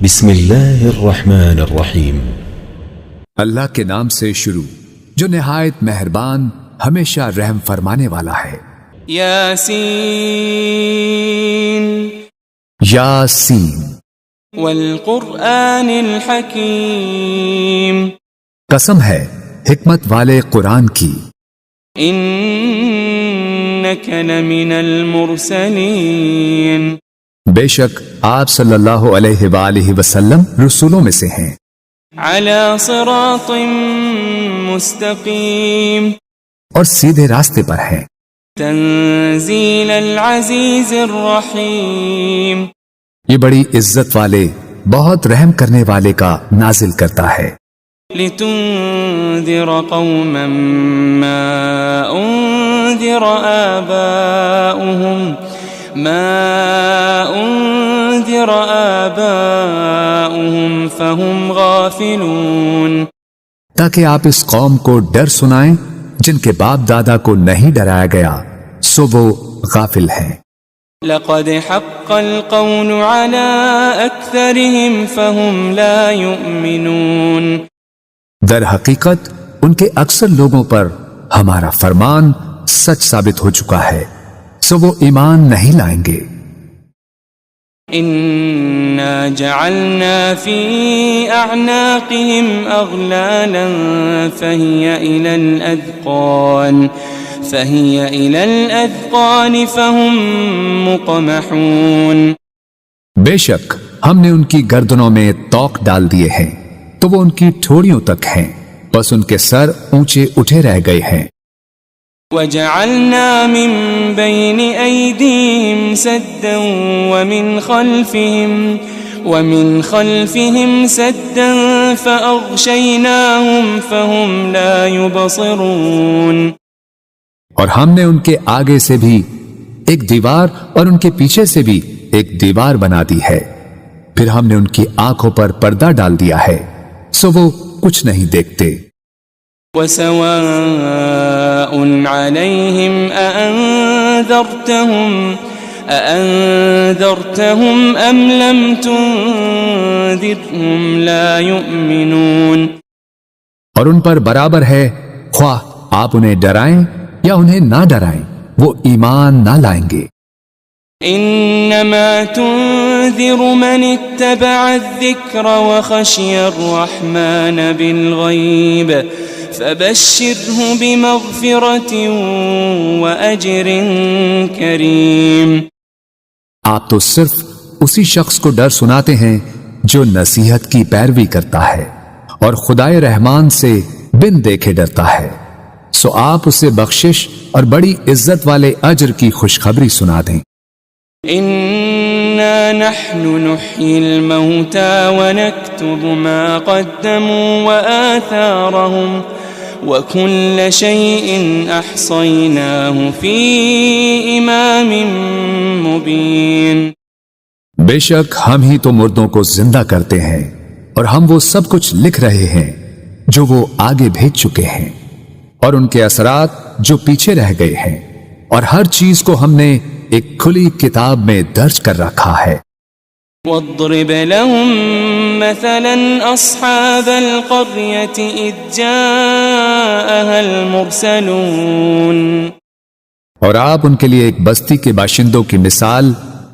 بسم اللہ الرحمن الرحیم۔ اللہ کے نام سے شروع جو نہایت مہربان ہمیشہ رحم فرمانے والا ہے۔ یاسین یاسین والقرآن الحکیم، قسم ہے حکمت والے قرآن کی، انک لمن المرسلین، بے شک آپ صلی اللہ علیہ وآلہ وسلم رسولوں میں سے ہیں، علی صراط مستقیم، اور سیدھے راستے پر ہیں، تنزیل العزیز الرحیم، یہ بڑی عزت والے بہت رحم کرنے والے کا نازل کرتا ہے، لتنذر قوما ما انذر آباؤهم فهم غافلون، تاکہ آپ اس قوم کو ڈر سنائیں جن کے باپ دادا کو نہیں ڈرایا گیا سو وہ غافل ہیں۔ لقد حق القول على اکثرهم فهم لا يؤمنون، در حقیقت ان کے اکثر لوگوں پر ہمارا فرمان سچ ثابت ہو چکا ہے سو وہ ایمان نہیں لائیں گے۔ انا جعلنا في اعناقهم اغلالا فهي الى الاذقان فهم مقمحون، بے شک ہم نے ان کی گردنوں میں توق ڈال دیے ہیں تو وہ ان کی ٹھوڑیوں تک ہیں، بس ان کے سر اونچے اٹھے رہ گئے ہیں۔ وجعلنا من بين أيديهم سدا ومن خلفهم سدا فأغشيناهم فهم لا يبصرون، اور ہم نے ان کے آگے سے بھی ایک دیوار اور ان کے پیچھے سے بھی ایک دیوار بنا دی ہے، پھر ہم نے ان کی آنکھوں پر پردہ ڈال دیا ہے سو وہ کچھ نہیں دیکھتے۔ وسواء عليهم أأنذرتهم أم لم تنذرهم لا يؤمنون، اور ان پر برابر ہے خواہ آپ انہیں ڈرائیں یا انہیں نہ ڈرائیں وہ ایمان نہ لائیں گے۔ انما تنذر من اتبع الذکر وخشی الرحمن بالغیب فبشره بمغفرة وأجر کریم، آپ تو صرف اسی شخص کو ڈر سناتے ہیں جو نصیحت کی پیروی کرتا ہے اور خدائے رحمان سے بن دیکھے ڈرتا ہے، سو آپ اسے بخشش اور بڑی عزت والے اجر کی خوشخبری سنا دیں۔ انا نحن نحيي الموتى ونكتب ما قدموا وآثارهم وكل شيء احصيناه في امام مبين، بے شک ہم ہی تو مردوں کو زندہ کرتے ہیں اور ہم وہ سب کچھ لکھ رہے ہیں جو وہ آگے بھیج چکے ہیں اور ان کے اثرات جو پیچھے رہ گئے ہیں، اور ہر چیز کو ہم نے ایک کھلی کتاب میں درج کر رکھا ہے۔ واضرب لهم مثلا اصحاب القرية اذ جاءها المرسلون، اور آپ ان کے لیے ایک بستی کے باشندوں کی مثال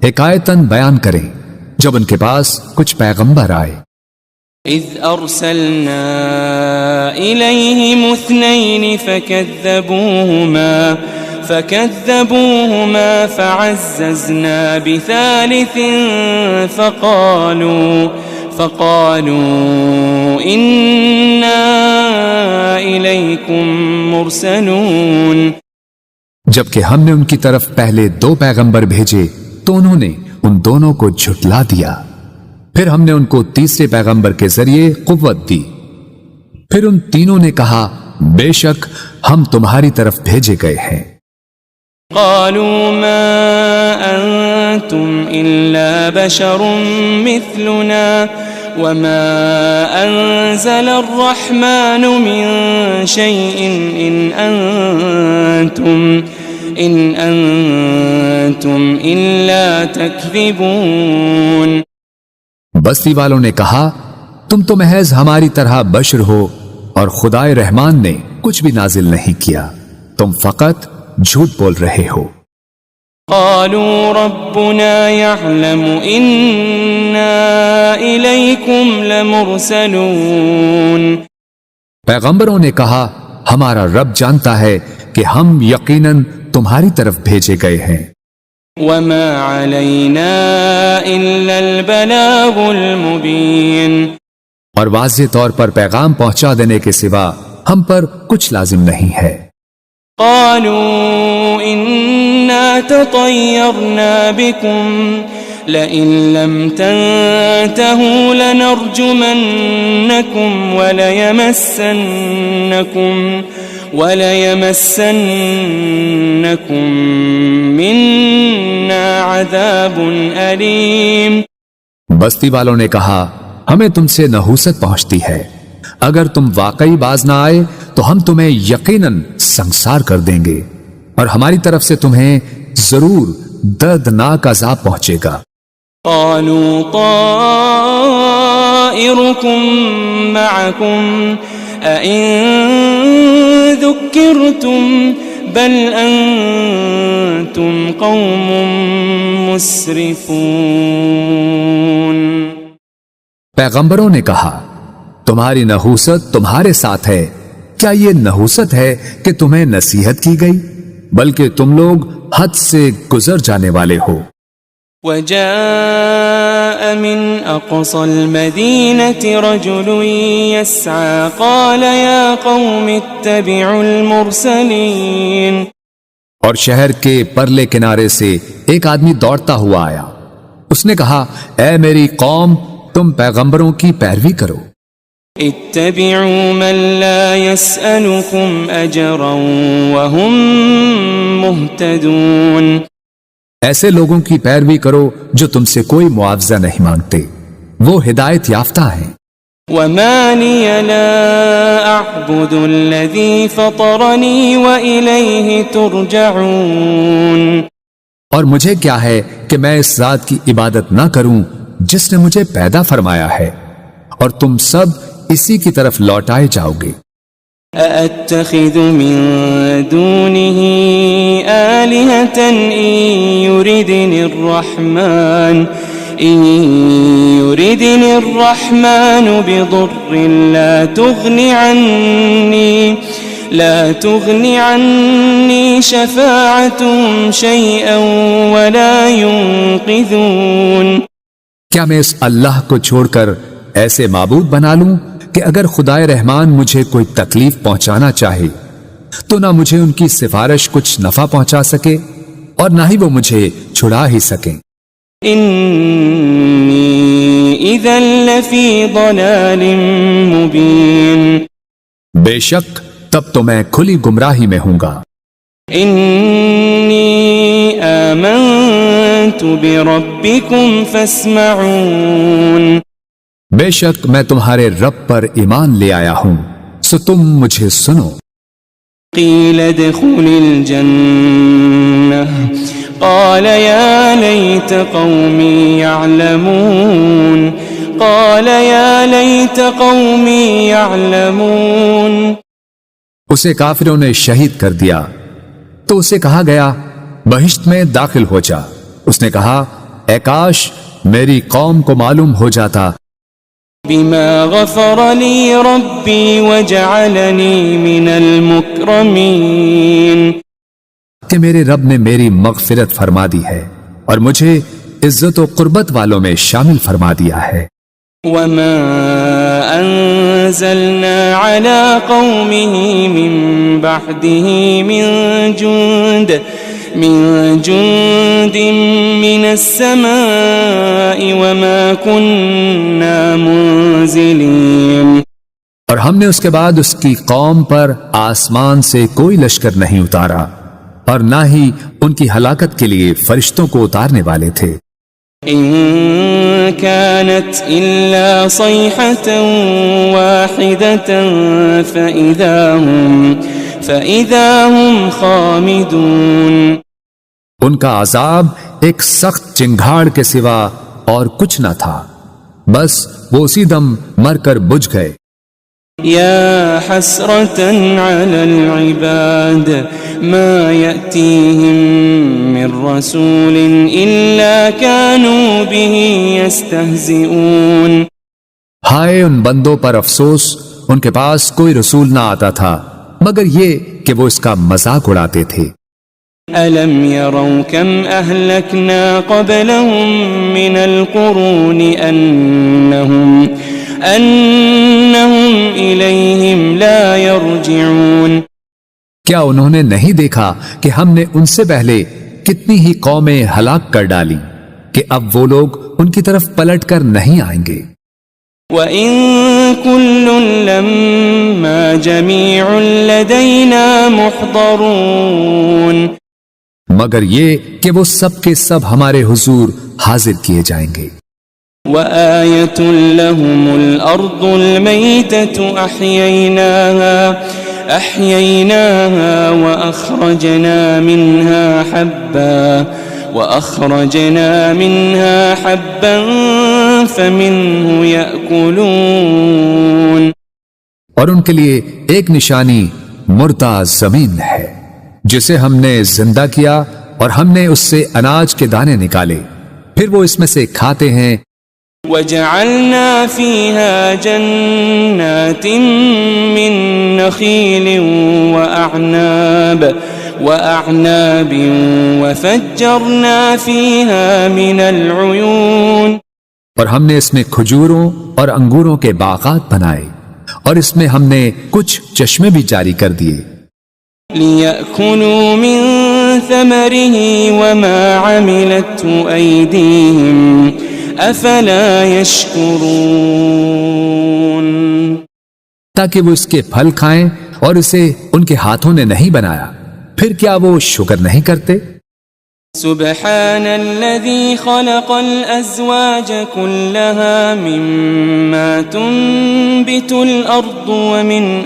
حکایتاً بیان کریں جب ان کے پاس کچھ پیغمبر آئے۔ اذ ارسلنا الیہم اثنین فكذبوهما فعززنا بثالث فقالوا إنا إليكم مرسلون، جبکہ ہم نے ان کی طرف پہلے 2 پیغمبر بھیجے تو انہوں نے ان دونوں کو جھٹلا دیا، پھر ہم نے ان کو تیسرے پیغمبر کے ذریعے قوت دی، پھر ان تینوں نے کہا بے شک ہم تمہاری طرف بھیجے گئے ہیں۔ قالوا ما أنتم إلا بشر مثلنا وما أنزل الرحمن من شيء إن أنتم إلا تكذبون، بستی والوں نے کہا تم تو محض ہماری طرح بشر ہو اور خدائے رحمان نے کچھ بھی نازل نہیں کیا، تم فقط جھوٹ بول رہے ہو۔ قالوا ربنا يعلم إنا إليكم لمرسلون۔ پیغمبروں نے کہا ہمارا رب جانتا ہے کہ ہم یقیناً تمہاری طرف بھیجے گئے ہیں۔ وما علينا إلا البلاغ المبين۔ اور واضح طور پر پیغام پہنچا دینے کے سوا ہم پر کچھ لازم نہیں ہے۔ قالوا إنا تطيرنا بكم لئن لم تنتهوا لنرجمنكم وليمسنكم منا عذاب أليم۔ بستی والوں نے کہا ہمیں تم سے نحوست پہنچتی ہے، اگر تم واقعی باز نہ آئے تو ہم تمہیں یقیناً سنسار کر دیں گے اور ہماری طرف سے تمہیں ضرور دردناک عذاب پہنچے گا۔ قالوا طائركم معكم أئن ذكرتم بل أنتم قوم مسرفون۔ پیغمبروں نے کہا تمہاری نحوست تمہارے ساتھ ہے، کیا یہ نحوست ہے کہ تمہیں نصیحت کی گئی؟ بلکہ تم لوگ حد سے گزر جانے والے ہو۔ وجاء من أقصى المدينة رجل يسعى قال يا قوم اتبعوا المرسلين۔ اور شہر کے پرلے کنارے سے ایک آدمی دوڑتا ہوا آیا، اس نے کہا اے میری قوم تم پیغمبروں کی پیروی کرو۔ اتبعوا من لا يسألكم أجرا وهم مهتدون۔ ایسے لوگوں کی پیروی کرو جو تم سے کوئی معاوضہ نہیں مانگتے، وہ ہدایت یافتہ ہیں۔ وما لي لا أعبد الذي فطرني وإليه ترجعون۔ اور مجھے کیا ہے کہ میں اس ذات کی عبادت نہ کروں جس نے مجھے پیدا فرمایا ہے، اور تم سب اسی کی طرف لوٹائے جاؤ گے۔ أأتخذ من دونه آلهة إن يردني الرحمن بضر لا تغني عني شفاعتهم شيئا ولا ينقذون۔ کیا میں اس اللہ کو چھوڑ کر ایسے معبود بنا لوں کہ اگر خدائے رحمان مجھے کوئی تکلیف پہنچانا چاہے تو نہ مجھے ان کی سفارش کچھ نفع پہنچا سکے اور نہ ہی وہ مجھے چھڑا ہی سکیں۔ انی اذا لفی ضلال مبین۔ بے شک تب تو میں کھلی گمراہی میں ہوں گا۔ انی آمنت بربکم فاسمعون۔ بے شک میں تمہارے رب پر ایمان لے آیا ہوں، سو تم مجھے سنو۔ قیل ادخل الجنہ قال یا لیت قومی یعلمون۔ قال یا لیت قومی یعلمون۔ اسے کافروں نے شہید کر دیا تو اسے کہا گیا بہشت میں داخل ہو جا۔ اس نے کہا اے کاش میری قوم کو معلوم ہو جاتا بما غفر لی ربی وجعلنی من المکرمین، کہ میرے رب نے میری مغفرت فرما دی ہے اور مجھے عزت و قربت والوں میں شامل فرما دیا ہے۔ وما انزلنا على قومه من بعده من جند من السماء وما كنا منزلين۔ اور ہم نے اس کے بعد اس کی قوم پر آسمان سے کوئی لشکر نہیں اتارا اور نہ ہی ان کی ہلاکت کے لیے فرشتوں کو اتارنے والے تھے۔ ان كانت الا صيحة واحدة فإذا هم خامدون۔ ان کا عذاب ایک سخت چنگھاڑ کے سوا اور کچھ نہ تھا، بس وہ اسی دم مر کر بجھ گئے۔ يا حسرة على العباد ما يأتيهم من رسول إلا كانوا به يستهزئون۔ ہائے ان بندوں پر افسوس، ان کے پاس کوئی رسول نہ آتا تھا مگر یہ کہ وہ اس کا مذاق اڑاتے تھے۔ ألم يروا كم أهلكنا قبلهم من القرون أنهم إليهم لا يرجعون۔ کیا انہوں نے نہیں دیکھا کہ ہم نے ان سے پہلے کتنی ہی قومیں ہلاک کر ڈالی کہ اب وہ لوگ ان کی طرف پلٹ کر نہیں آئیں گے۔ وَإِن كُلٌّ لَمَّا جَمِيعٌ لَدَيْنَا مُحْضَرُونَ۔ مگر یہ کہ وہ سب کے سب ہمارے حضور حاضر کیے جائیں گے۔ وَآيَةٌ لَهُمُ الْأَرْضُ الْمَيْتَةُ أَحْيَيْنَاهَا وَأَخْرَجْنَا مِنْهَا حَبًّا فَمِنْهُ يَأْكُلُونَ۔ اور ان کے لیے ایک نشانی مردہ زمین ہے جسے ہم نے زندہ کیا اور ہم نے اس سے اناج کے دانے نکالے، پھر وہ اس میں سے کھاتے ہیں۔ وَجَعَلْنَا فِيهَا جَنَّاتٍ مِّن نَخِيلٍ وَأَعْنَابٍ وَفَجَّرْنَا فِيهَا مِنَ الْعُيُونِ۔ اور ہم نے اس میں کھجوروں اور انگوروں کے باغات بنائے اور اس میں ہم نے کچھ چشمے بھی جاری کر دیے۔ لِيَأْكُلُوا مِن ثَمَرِهِ وَمَا عَمِلَتْهُ أَيْدِيهِمْ أَفَلَا يَشْكُرُونَ۔ تاکہ وہ اس کے پھل کھائیں اور اسے ان کے ہاتھوں نے نہیں بنایا، پھر کیا وہ شکر نہیں کرتے؟ سبحان الذي خلق الأزواج كلها مما تنبت الأرض ومن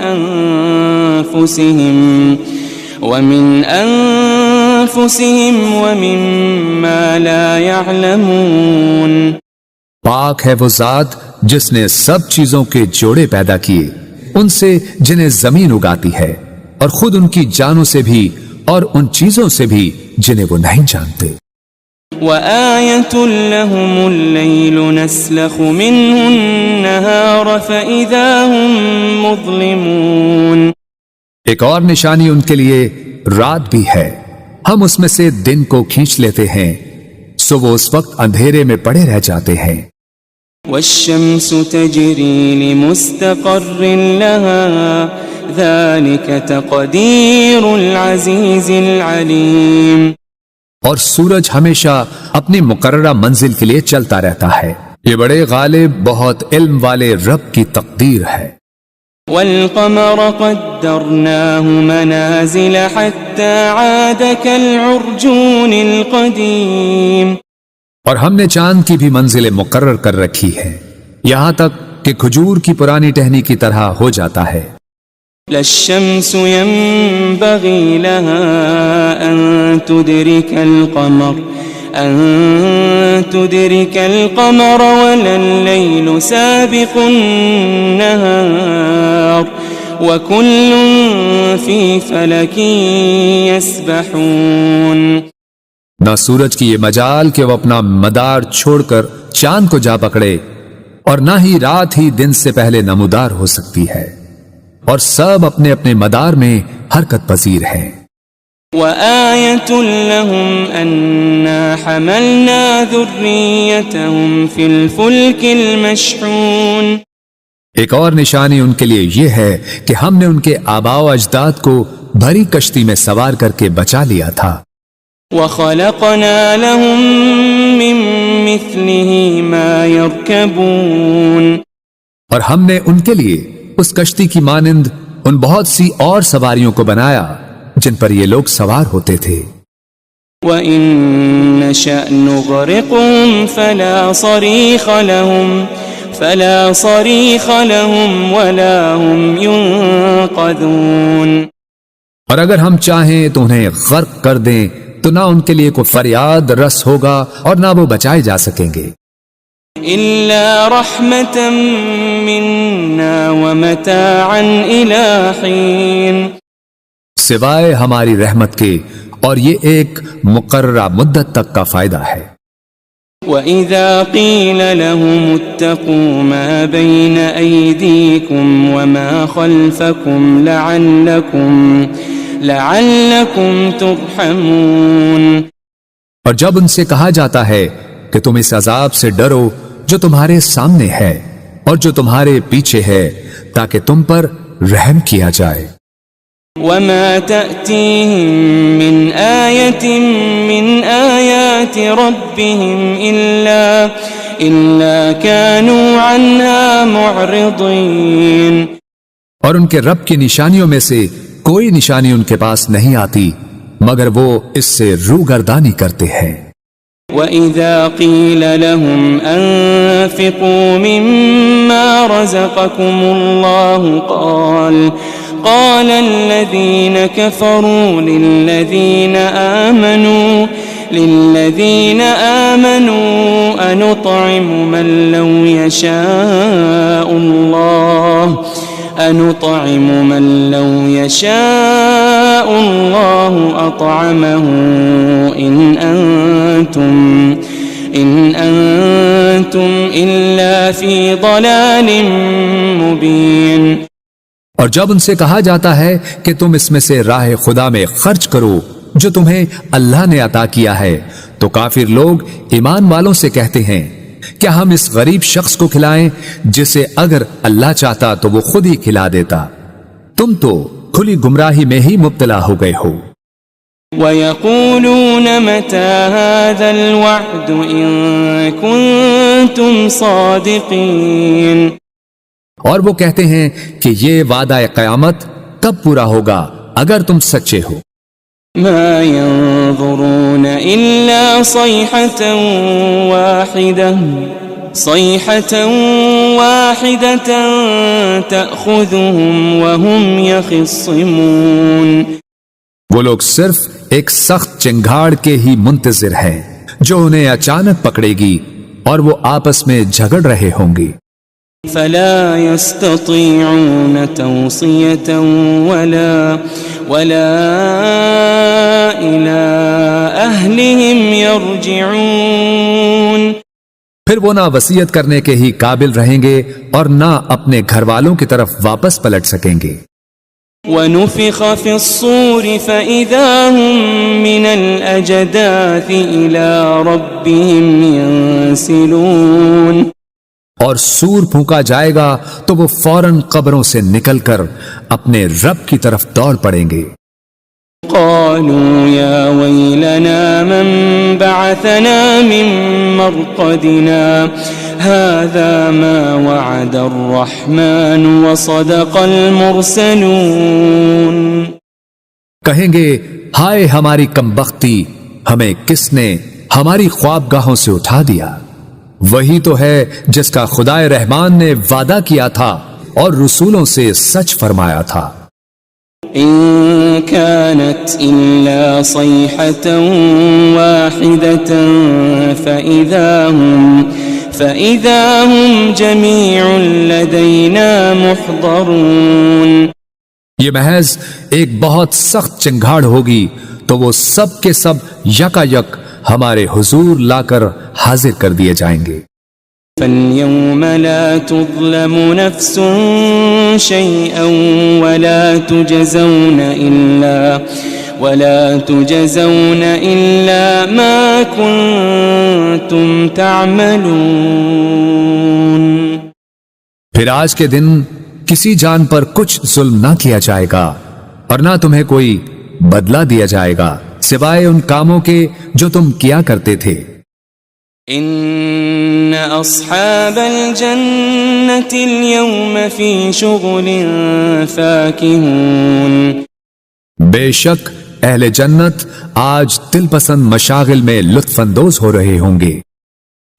أنفسهم ومما لا يعلمون۔ پاک ہے وہ ذات جس نے سب چیزوں کے جوڑے پیدا کیے، ان سے جنہیں زمین اگاتی ہے اور خود ان کی جانوں سے بھی اور ان چیزوں سے بھی جنہیں وہ نہیں جانتے۔ وَآيَةٌ لَهُمُ اللَّيْلُ نَسْلَخُ مِنْهُ النَّهَارَ فَإِذَا هُمْ مُظْلِمُونَ۔ ایک اور نشانی ان کے لیے رات بھی ہے، ہم اس میں سے دن کو کھینچ لیتے ہیں سو وہ اس وقت اندھیرے میں پڑے رہ جاتے ہیں۔ وَالشَّمْسُ تَجْرِي لِمُسْتَقَرٍّ لَهَا ذَلِكَ تَقْدِيرُ الْعَزِيزِ الْعَلِيمِ۔ اور سورج ہمیشہ اپنی مقررہ منزل کے لیے چلتا رہتا ہے، یہ بڑے غالب بہت علم والے رب کی تقدیر ہے۔ وَالْقَمَرَ قَدَّرْنَاهُ مَنَازِلَ حَتَّى عَادَ كَالْعُرْجُونِ الْقَدِيمِ۔ اور ہم نے چاند کی بھی منزلیں مقرر کر رکھی ہے یہاں تک کہ کھجور کی پرانی ٹہنی کی طرح ہو جاتا ہے۔ لا الشمس ينبغي لها أن تدرك القمر ولا الليل سابق النهار وكل في فلك يسبحون۔ نہ سورج کی یہ مجال کہ وہ اپنا مدار چھوڑ کر چاند کو جا پکڑے، اور نہ ہی رات ہی دن سے پہلے نمودار ہو سکتی ہے، اور سب اپنے اپنے مدار میں حرکت پذیر ہیں۔ وَآيَةٌ لَهُمْ أَنَّا حَمَلْنَا ذُرِّيَّتَهُمْ فِي الْفُلْكِ الْمَشْحُونِ۔ ایک اور نشانی ان کے لیے یہ ہے کہ ہم نے ان کے آباء و اجداد کو بھری کشتی میں سوار کر کے بچا لیا تھا۔ وَخَلَقْنَا لَهُم مِّن مِّثْلِهِ مَا يَرْكَبُونَ۔ اور ہم نے ان کے لیے اس کشتی کی مانند ان بہت سی اور سواریوں کو بنایا جن پر یہ لوگ سوار ہوتے تھے۔ وَإِن نَّشَأْ نُغْرِقْهُمْ فَلَا صَرِيخَ لَهُمْ وَلَا هُمْ يُنقَذُونَ۔ اور اگر ہم چاہیں تو انہیں غرق کر دیں تو نہ ان کے لیے کوئی فریاد رس ہوگا اور نہ وہ بچائے جا سکیں گے۔ إلا رحمة منا ومتاعا إلى حين. سوائے ہماری رحمت کے، اور یہ ایک مقررہ مدت تک کا فائدہ ہے۔ وَإِذَا قِيلَ لَهُمُ اتَّقُوا مَا بَيْنَ أَيْدِيكُمْ وَمَا خَلْفَكُمْ لَعَلَّكُمْ تُرْحَمُونَ. اور جب ان سے کہا جاتا ہے کہ تم اس عذاب سے ڈرو جو تمہارے سامنے ہے اور جو تمہارے پیچھے ہے، تاکہ تم پر رحم کیا جائے۔ وَمَا تَأْتِيهِم مِّنْ آيَةٍ مِّنْ آيَاتِ رَبِّهِمْ إِلَّا كَانُوا عَنْهَا مُعْرِضِينَ. اور ان کے رب کی نشانیوں میں سے کوئی نشانی ان کے پاس نہیں آتی مگر وہ اس سے روگردانی کرتے ہیں۔ وَإِذَا قِيلَ لَهُمْ أَنفِقُوا مِمَّا رَزَقَكُمُ اللَّهُ قال الذين كفروا للذين آمنوا أنطعم من لو يشاء الله أطعمه إن أنتم إلا في ضلال مبين. اور جب ان سے کہا جاتا ہے کہ تم اس میں سے راہ خدا میں خرچ کرو جو تمہیں اللہ نے عطا کیا ہے، تو کافر لوگ ایمان والوں سے کہتے ہیں کیا ہم اس غریب شخص کو کھلائیں جسے اگر اللہ چاہتا تو وہ خود ہی کھلا دیتا؟ تم تو کھلی گمراہی میں ہی مبتلا ہو گئے ہو۔ وَيَقُولُونَ مَتَى هَذَا الْوَعْدُ إِن كُنتُمْ صَادِقِينَ. اور وہ کہتے ہیں کہ یہ وعدہ قیامت کب پورا ہوگا اگر تم سچے ہو۔ ما ينظرون إلا صيحة واحدة تأخذهم وهم يخصمون. وہ لوگ صرف ایک سخت چنگھاڑ کے ہی منتظر ہیں جو انہیں اچانک پکڑے گی اور وہ آپس میں جھگڑ رہے ہوں گے۔ فلا يستطيعون توصية ولا إلى أهلهم يرجعون. پھر وہ نہ وصیت کرنے کے ہی قابل رہیں گے اور نہ اپنے گھر والوں کی طرف واپس پلٹ سکیں گے۔ ونفخ في الصور فإذا هم من الأجداث إلى ربهم ينسلون. اور سور پھونکا جائے گا تو وہ فوراً قبروں سے نکل کر اپنے رب کی طرف دوڑ پڑیں گے۔ قالوا يا ويلنا من بعثنا من مرقدنا هذا ما وعد الرحمن وصدق المرسلون. کہیں گے ہائے ہماری کمبختی، ہمیں کس نے ہماری خوابگاہوں سے اٹھا دیا؟ وہی تو ہے جس کا خدا رحمان نے وعدہ کیا تھا اور رسولوں سے سچ فرمایا تھا۔ ان كانت الا صيحة واحدة فإذا هم جميع لدينا محضرون. یہ محض ایک بہت سخت چنگھاڑ ہوگی تو وہ سب کے سب یکا یک ہمارے حضور لا کر حاضر کر دیے جائیں گے۔ فَالْيَوْمَ لَا تُظْلَمُ نَفْسٌ شَيْئًا وَلَا تُجَزَوْنَ إِلَّا مَا كُنتُمْ تَعْمَلُونَ. پھر آج کے دن کسی جان پر کچھ ظلم نہ کیا جائے گا اور نہ تمہیں کوئی بدلہ دیا جائے گا سوائے ان کاموں کے جو تم کیا کرتے تھے۔ ان اصحاب الجنة اليوم في شغل فاكهون. بے شک اہل جنت آج دل پسند مشاغل میں لطف اندوز ہو رہے ہوں گے۔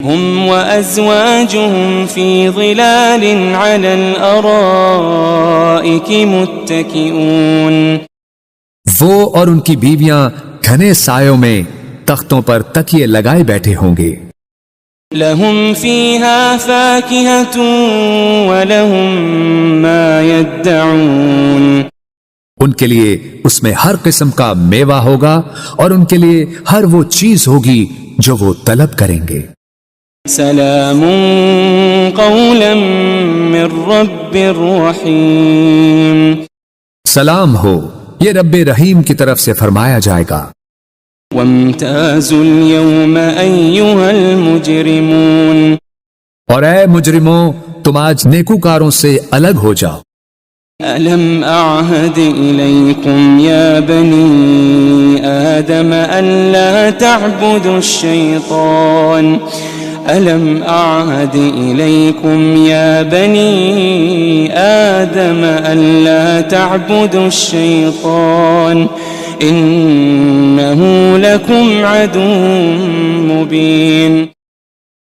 هم وازواجهم في ظلال على الارائك متكئون. وہ اور ان کی بیویاں گھنے سایوں میں تختوں پر تکیے لگائے بیٹھے ہوں گے۔ لهم فيها فاكهة ولهم ما يدعون. ان کے لیے اس میں ہر قسم کا میوہ ہوگا اور ان کے لیے ہر وہ چیز ہوگی جو وہ طلب کریں گے. سلام قولا من رب رحیم. سلام ہو، یہ رب رحیم کی طرف سے فرمایا جائے گا. وامتازوا اليوم أيها المجرمون. اور اے مجرموں، تم آج نیکوکاروں سے الگ ہو جاؤ. ألم أعهد إليكم يا بني آدم ألا تعبدوا الشيطان. ألم أعهد إليكم يا بني آدم ألا تعبدوا الشيطان إنه لكم عدو مبين.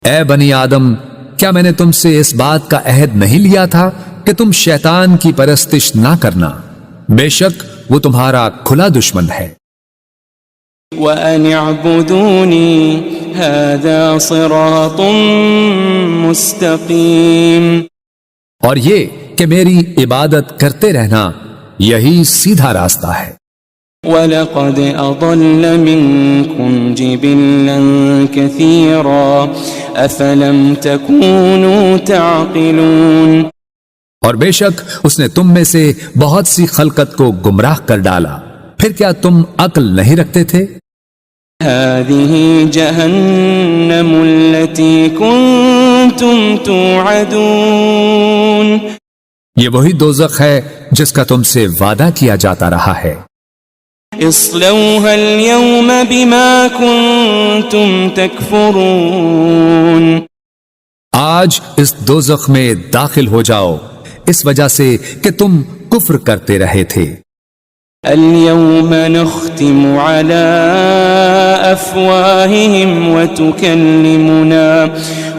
اے بنی آدم، کیا میں نے تم سے اس بات کا عہد نہیں لیا تھا کہ تم شیطان کی پرستش نہ کرنا؟ بے شک وہ تمہارا کھلا دشمن ہے. وَأَنِ اعْبُدُونِي هَذَا صِرَاطٌ مُسْتَقِيمٌ. اور یہ کہ میری عبادت کرتے رہنا یہی سیدھا راستہ ہے. وَلَقَدْ أَضَلَّ مِنْكُمْ جِبِلًّا كَثِيرًا أَفَلَمْ تَكُونُوا تَعْقِلُونَ. اور بے شک اس نے تم میں سے بہت سی خلقت کو گمراہ کر ڈالا، پھر کیا تم عقل نہیں رکھتے تھے؟ هذه جهنم التي كنتم توعدون. یہ وہی دوزخ ہے جس کا تم سے وعدہ کیا جاتا رہا ہے. اصلوها اليوم بما كنتم تكفرون. آج اس دوزخ میں داخل ہو جاؤ اس وجہ سے کہ تم کفر کرتے رہے تھے. اليوم نختم على أفواههم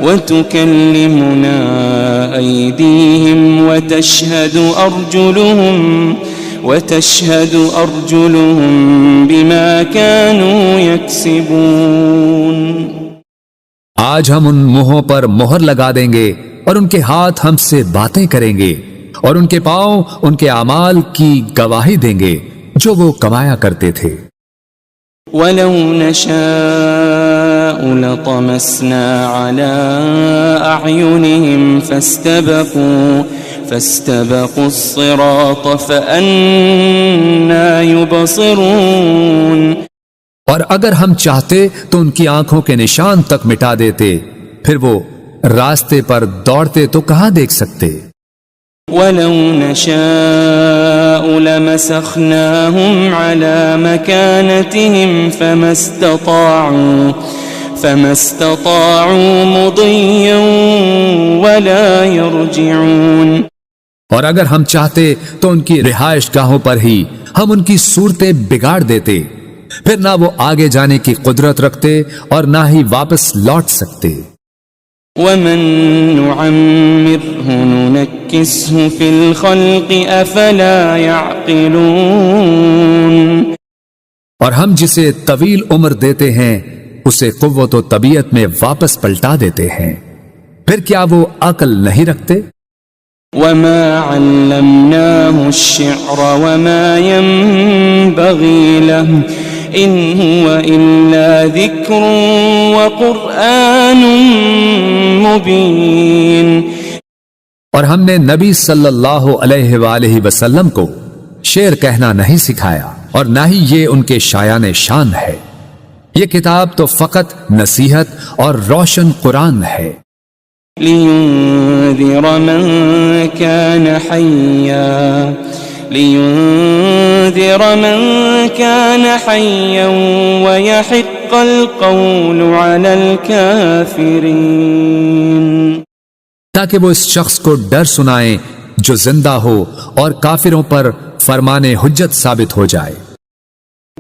وتكلمنا أيديهم وتشهد أرجلهم بما كانوا يكسبون. آج ہم ان منہوں پر مہر لگا دیں گے اور ان کے ہاتھ ہم سے باتیں کریں گے اور ان کے پاؤں ان کے اعمال کی گواہی دیں گے جو وہ کمایا کرتے تھے. وَلَوْ نَشَاءُ لَطَمَسْنَا عَلَىٰ أَعْيُنِهِمْ فَاسْتَبَقُوا الصِّرَاطَ فَأَنَّىٰ يُبْصِرُونَ. اور اگر ہم چاہتے تو ان کی آنکھوں کے نشان تک مٹا دیتے، پھر وہ راستے پر دوڑتے تو کہاں دیکھ سکتے. وَلَوْ نَشَاءُ لَمَسَخْنَاهُمْ عَلَىٰ مَكَانَتِهِمْ فَمَا اسْتَطَاعُوا مُضِيًّا وَلَا يَرْجِعُونَ. اور اگر ہم چاہتے تو ان کی رہائش گاہوں پر ہی ہم ان کی صورتیں بگاڑ دیتے، پھر نہ وہ آگے جانے کی قدرت رکھتے اور نہ ہی واپس لوٹ سکتے. وَمَن نُعَمِّرْهُ نُنَكِّسْهُ فِي الْخَلْقِ أَفَلَا يَعْقِلُونَ. اور ہم جسے طویل عمر دیتے ہیں اسے قوت و طبیعت میں واپس پلٹا دیتے ہیں، پھر کیا وہ عقل نہیں رکھتے؟ وَمَا عَلَّمْنَاهُ الشِّعْرَ وَمَا يَنبَغِي لَهُ إِنْ هُوَ إِلَّا ذِكْرٌ وَقُرْآنٌ مُبِينٌ. اور ہم نے نبی صلی اللہ علیہ وآلہ وسلم کو شعر کہنا نہیں سکھایا اور نہ ہی یہ ان کے شایان شان ہے. یہ کتاب تو فقط نصیحت اور روشن قرآن ہے. لِيُنذِرَ مَن كَانَ حَيًّا وَيَحِقَّ الْقَوْلُ عَلَى الْكَافِرِينَ. تاکہ وہ اس شخص کو ڈر سنائیں جو زندہ ہو اور کافروں پر فرمان حجت ثابت ہو جائے.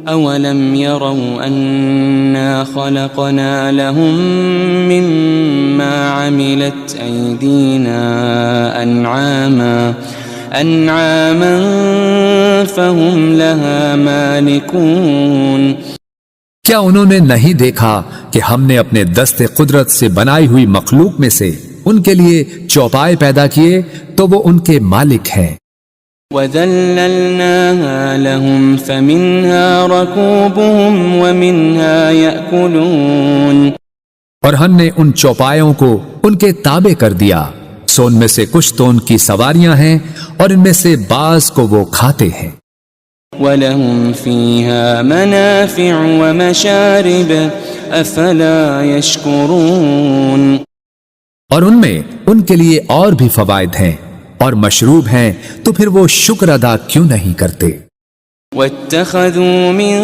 أَوَلَمْ يَرَوْا أَنَّا خَلَقْنَا لَهُم مِّمَّا عَمِلَتْ أَيْدِينَا أَنْعَامًا فَهُمْ لَهَا مَالِكُونَ. کیا انہوں نے نہیں دیکھا کہ ہم نے اپنے دست قدرت سے بنائی ہوئی مخلوق میں سے ان کے لیے چوپائے پیدا کیے تو وہ ان کے مالک ہیں۔ وَذَلَّلْنَاهَا لَهُمْ فَمِنْهَا رَكُوبُهُمْ وَمِنْهَا يَأْكُلُونَ، اور ہم نے ان چوپایوں کو ان کے تابع کر دیا، سو ان میں سے کچھ تو ان کی سواریاں ہیں اور ان میں سے بعض کو وہ کھاتے ہیں۔ وَلَهُمْ فِيهَا مَنَافِعُ وَمَشَارِبُ أَفَلَا يَشْكُرُونَ، اور ان میں ان کے لیے اور بھی فوائد ہیں اور مشروب ہیں، تو پھر وہ شکر ادا کیوں نہیں کرتے؟ وَاتَّخَذُوا مِن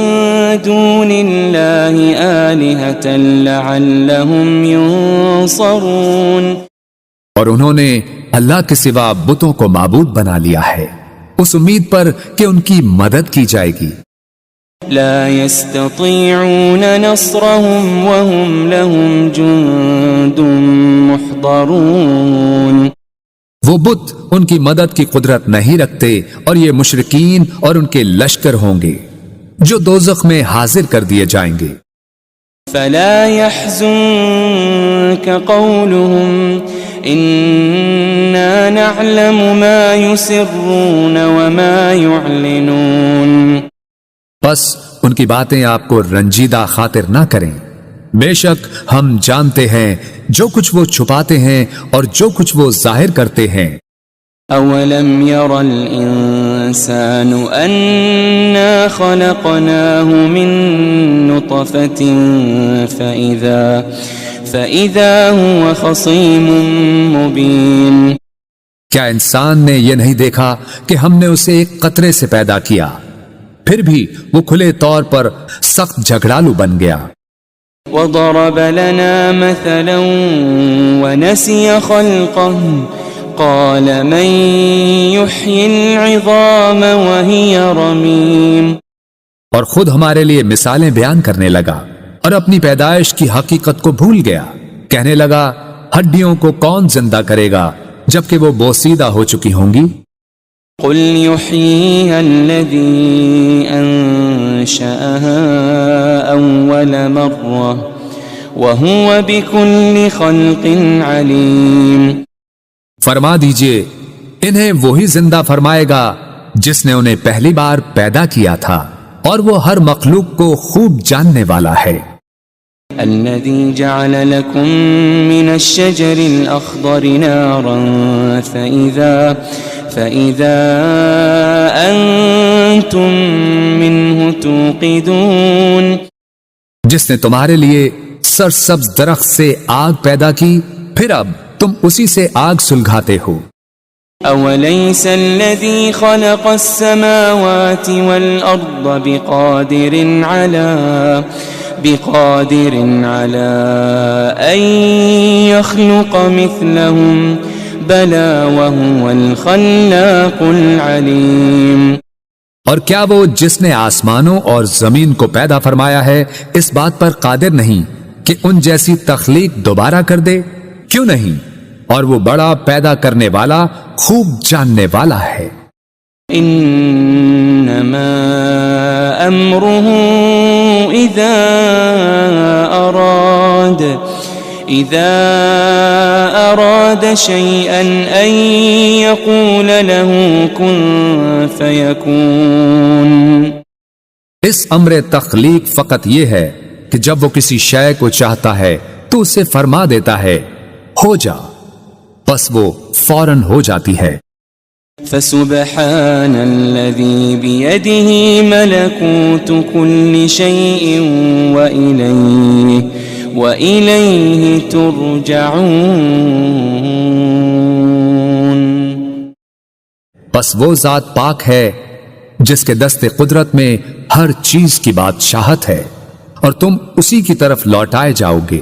دُونِ اللَّهِ آلِهَةً لَعَلَّهُمْ يُنصَرُونَ، اور انہوں نے اللہ کے سوا بتوں کو معبود بنا لیا ہے اس امید پر کہ ان کی مدد کی جائے گی۔ لا يستطيعون نصرهم وهم لهم جند محضرون، وہ بت ان کی مدد کی قدرت نہیں رکھتے اور یہ مشرکین اور ان کے لشکر ہوں گے جو دوزخ میں حاضر کر دیے جائیں گے۔ فلا يحزنك قولهم إنا نعلم ما يسرون وما يعلنون، بس ان کی باتیں آپ کو رنجیدہ خاطر نہ کریں، بے شک ہم جانتے ہیں جو کچھ وہ چھپاتے ہیں اور جو کچھ وہ ظاہر کرتے ہیں۔ أولم ير الإنسان أنا خلقناه من نطفة فإذا هو خصيم مبين، کیا انسان نے یہ نہیں دیکھا کہ ہم نے اسے ایک قطرے سے پیدا کیا، پھر بھی وہ کھلے طور پر سخت جھگڑالو بن گیا۔ وضرب لنا مثلا ونسي خلقه قال من يحيي العظام وهي رميم، اور خود ہمارے لیے مثالیں بیان کرنے لگا اور اپنی پیدائش کی حقیقت کو بھول گیا، کہنے لگا ہڈیوں کو کون زندہ کرے گا جبکہ وہ بوسیدہ ہو چکی ہوں گی۔ قل يحييها الذي أنشأها أول مرة وهو بكل خلق عليم، فرما دیجئے انہیں وہی زندہ فرمائے گا جس نے انہیں پہلی بار پیدا کیا تھا اور وہ ہر مخلوق کو خوب جاننے والا ہے۔ الذي جعل لكم من الشجر الأخضر نارا فإذا أنتم منه توقدون، جس نے تمہارے لیے سرسبز درخت سے آگ پیدا کی پھر اب تم اسی سے آگ سلگھاتے ہو۔ أوليس الذي خلق السماوات والأرض بقادر على أن يخلق مثلهم بلى وهو الخلاق العليم، اور کیا وہ جس نے آسمانوں اور زمین کو پیدا فرمایا ہے اس بات پر قادر نہیں کہ ان جیسی تخلیق دوبارہ کر دے؟ کیوں نہیں، اور وہ بڑا پیدا کرنے والا خوب جاننے والا ہے۔ انما امره اذا اراد شيئا ان يقول له كن فيكون، اس امر تخلیق فقط یہ ہے کہ جب وہ کسی شے کو چاہتا ہے تو اسے فرما دیتا ہے ہو جا، بس وہ فوراً ہو جاتی ہے۔ فسبحان الذي بيده ملكوت كل شيء وإليه ترجعون، بس وہ ذات پاک ہے جس کے دست قدرت میں ہر چیز کی بادشاہت ہے اور تم اسی کی طرف لوٹائے جاؤ گے۔